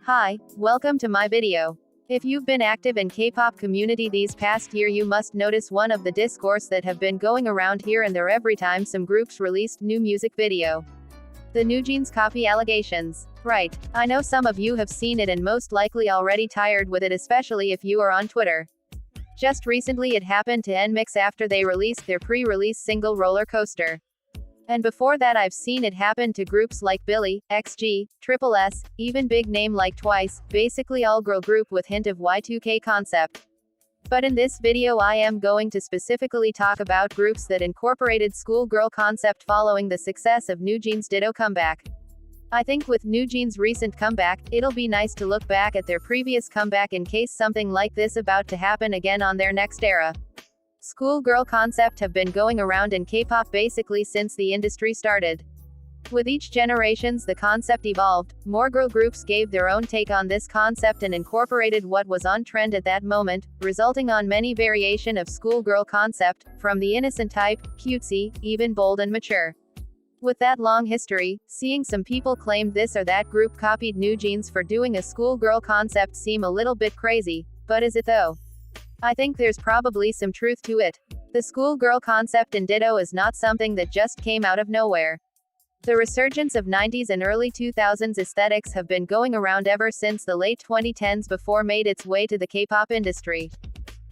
Hi, welcome to my video. If you've been active in K-pop community these past year, you must notice one of the discourse that have been going around here and there every time some groups released new music video. The NewJeans copy allegations. Right, I know some of you have seen it and most likely already tired with it, especially if you are on Twitter. Just recently it happened to Nmixx after they released their pre-release single Roller Coaster. And before that I've seen it happen to groups like Billlie, yyxy, s.e.s, even big name like Twice, basically all girl group with hint of Y2K concept. But in this video I am going to specifically talk about groups that incorporated schoolgirl concept following the success of NewJeans' Ditto comeback. I think with NewJeans' recent comeback, it'll be nice to look back at their previous comeback in case something like this about to happen again on their next era. Schoolgirl concept have been going around in K-pop basically since the industry started. With each generations the concept evolved, more girl groups gave their own take on this concept and incorporated what was on trend at that moment, resulting on many variation of schoolgirl concept, from the innocent type, cutesy, even bold and mature. With that long history, seeing some people claim this or that group copied NewJeans for doing a schoolgirl concept seem a little bit crazy, but is it though? I think there's probably some truth to it. The schoolgirl concept in Ditto is not something that just came out of nowhere. The resurgence of 90s and early 2000s aesthetics have been going around ever since the late 2010s before made its way to the K-pop industry.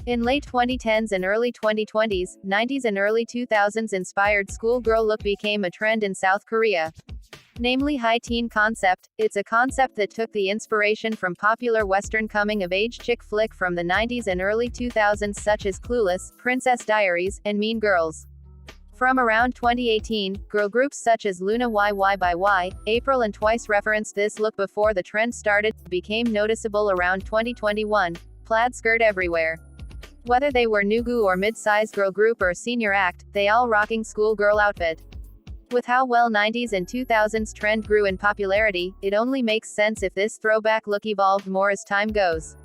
In late 2010s and early 2020s, 90s and early 2000s inspired schoolgirl look became a trend in South Korea. Namely high teen concept. It's a concept that took the inspiration from popular Western coming-of-age chick flick from the 90s and early 2000s such as Clueless, Princess Diaries, and Mean Girls. From around 2018, girl groups such as Loona, yyxy, April and Twice referenced this look before the trend started, became noticeable around 2021, plaid skirt everywhere. Whether they were nugu or mid-sized girl group or senior act, they all rocking schoolgirl outfit. With how well 90s and 2000s trend grew in popularity, it only makes sense if this throwback look evolved more as time goes.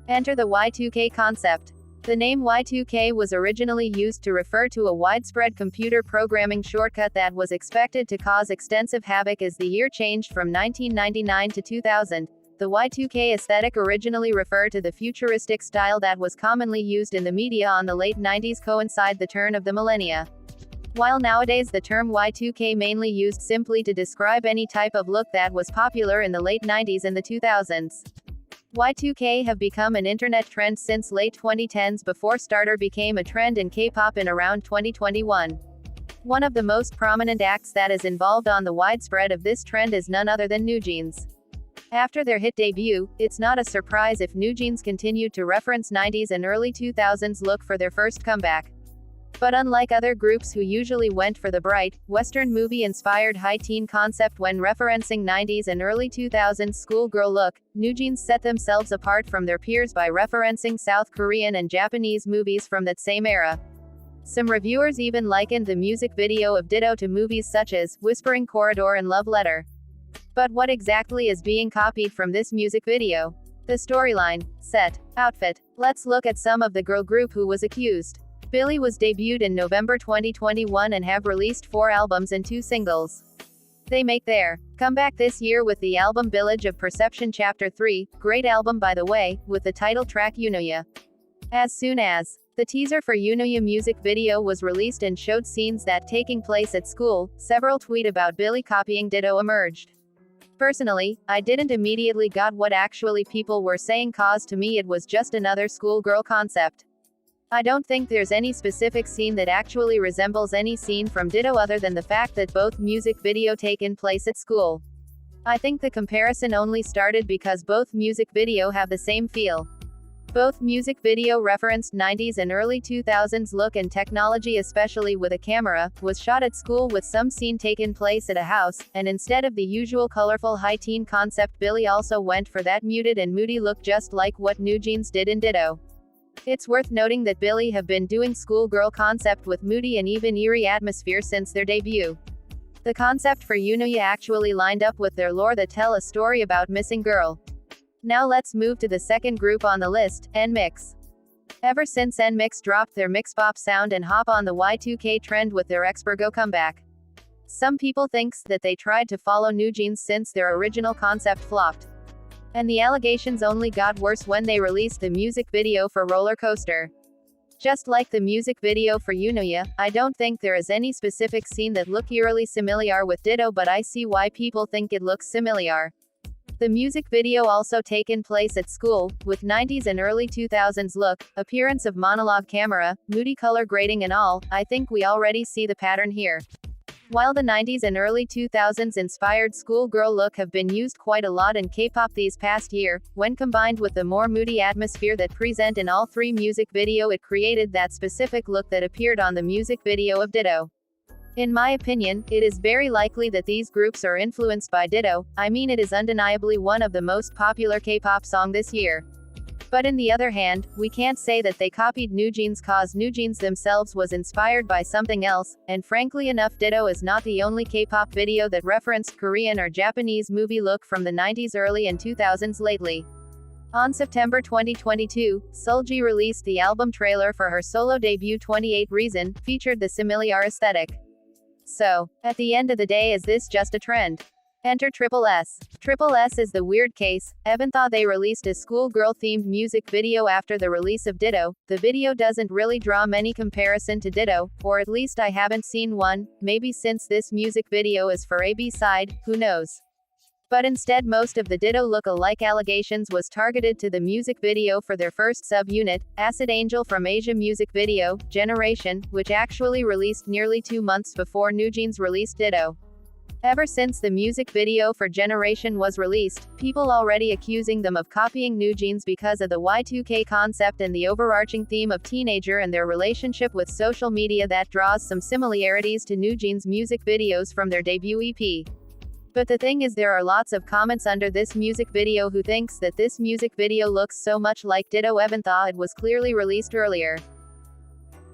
Enter the Y2K concept. The name Y2K was originally used to refer to a widespread computer programming shortcut that was expected to cause extensive havoc as the year changed from 1999 to 2000. The Y2K aesthetic originally referred to the futuristic style that was commonly used in the media on the late 90s coincide the turn of the millennia. While nowadays the term Y2K mainly used simply to describe any type of look that was popular in the late 90s and the 2000s. Y2K have become an internet trend since late 2010s before starter became a trend in K-pop in around 2021. One of the most prominent acts that is involved on the widespread of this trend is none other than NewJeans. After their hit debut, it's not a surprise if NewJeans continued to reference 90s and early 2000s look for their first comeback. But unlike other groups who usually went for the bright, Western movie-inspired high teen concept when referencing 90s and early 2000s schoolgirl look, NewJeans set themselves apart from their peers by referencing South Korean and Japanese movies from that same era. Some reviewers even likened the music video of Ditto to movies such as Whispering Corridor and Love Letter. But what exactly is being copied from this music video? The storyline, set, outfit. Let's look at some of the girl group who was accused. Billlie was debuted in November 2021 and have released 4 albums and 2 singles. They make their comeback this year with the album Village of Perception Chapter 3, great album by the way, with the title track Yunoya. As soon as the teaser for Yunoya music video was released and showed scenes that taking place at school, several tweet about Billlie copying Ditto emerged. Personally, I didn't immediately got what actually people were saying cause to me it was just another schoolgirl concept. I don't think there's any specific scene that actually resembles any scene from Ditto other than the fact that both music video taken place at school. I think the comparison only started because both music video have the same feel. Both music video referenced 90s and early 2000s look and technology, especially with a camera, was shot at school with some scene taken place at a house, and instead of the usual colorful high teen concept Billlie also went for that muted and moody look just like what NewJeans did in Ditto. It's worth noting that Billlie have been doing schoolgirl concept with moody and even eerie atmosphere since their debut. The concept for Yunoya actually lined up with their lore that tell a story about missing girl. Now let's move to the second group on the list, Nmixx. Ever since Nmixx dropped their mixpop sound and hop on the Y2K trend with their Expergo comeback. Some people thinks that they tried to follow NewJeans since their original concept flopped. And the allegations only got worse when they released the music video for Roller Coaster. Just like the music video for Yunoya, I don't think there is any specific scene that look eerily similar with Ditto, but I see why people think it looks similar. The music video also taken place at school, with 90s and early 2000s look, appearance of monologue camera, moody color grading and all. I think we already see the pattern here. While the 90s and early 2000s inspired schoolgirl look have been used quite a lot in K-pop these past year, when combined with the more moody atmosphere that present in all three music video, it created that specific look that appeared on the music video of Ditto. In my opinion, it is very likely that these groups are influenced by Ditto. I mean, it is undeniably one of the most popular K-pop song this year. But on the other hand, we can't say that they copied NewJeans, cause NewJeans themselves was inspired by something else, and frankly enough, Ditto is not the only K-pop video that referenced Korean or Japanese movie look from the 90s early and 2000s lately. On September 2022, Seulgi released the album trailer for her solo debut 28 Reason, featured the similar aesthetic. So, at the end of the day, is this just a trend? Enter s.e.s. s.e.s is the weird case. Even though they released a schoolgirl-themed music video after the release of Ditto, the video doesn't really draw many comparison to Ditto, or at least I haven't seen one. Maybe since this music video is for a B-side, who knows? But instead, most of the Ditto look-alike allegations was targeted to the music video for their first sub-unit, Acid Angel from Asia music video, Generation, which actually released nearly 2 months before NewJeans released Ditto. Ever since the music video for Generation was released, people already accusing them of copying NewJeans because of the Y2K concept and the overarching theme of teenager and their relationship with social media that draws some similarities to NewJeans music videos from their debut EP. But the thing is, there are lots of comments under this music video who thinks that this music video looks so much like Ditto even though it was clearly released earlier.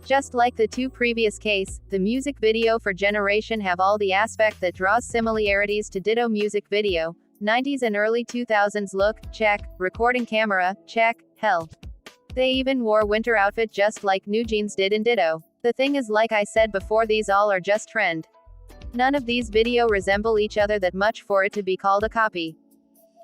Just like the two previous case, the music video for Generation have all the aspect that draws similarities to Ditto music video. 90s and early 2000s look, check. Recording camera, check. Hell, they even wore winter outfit just like NewJeans did in Ditto. The thing is, like I said before, these all are just trend. None of these video resemble each other that much for it to be called a copy.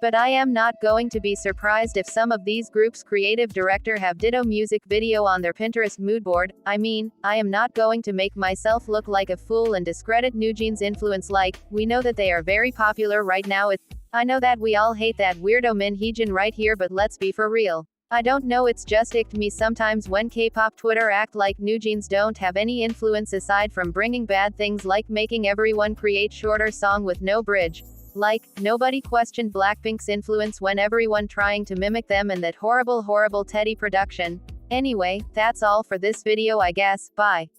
But I am not going to be surprised if some of these groups' creative director have Ditto music video on their Pinterest moodboard. I mean, I am not going to make myself look like a fool and discredit NewJeans' influence. Like, we know that they are very popular right now. I know that we all hate that weirdo Min Heejin right here, but let's be for real. I don't know, it's just icked me sometimes when K-pop Twitter act like NewJeans don't have any influence aside from bringing bad things like making everyone create shorter song with no bridge. Like, nobody questioned Blackpink's influence when everyone trying to mimic them and that horrible Teddy production. Anyway, that's all for this video, I guess. Bye.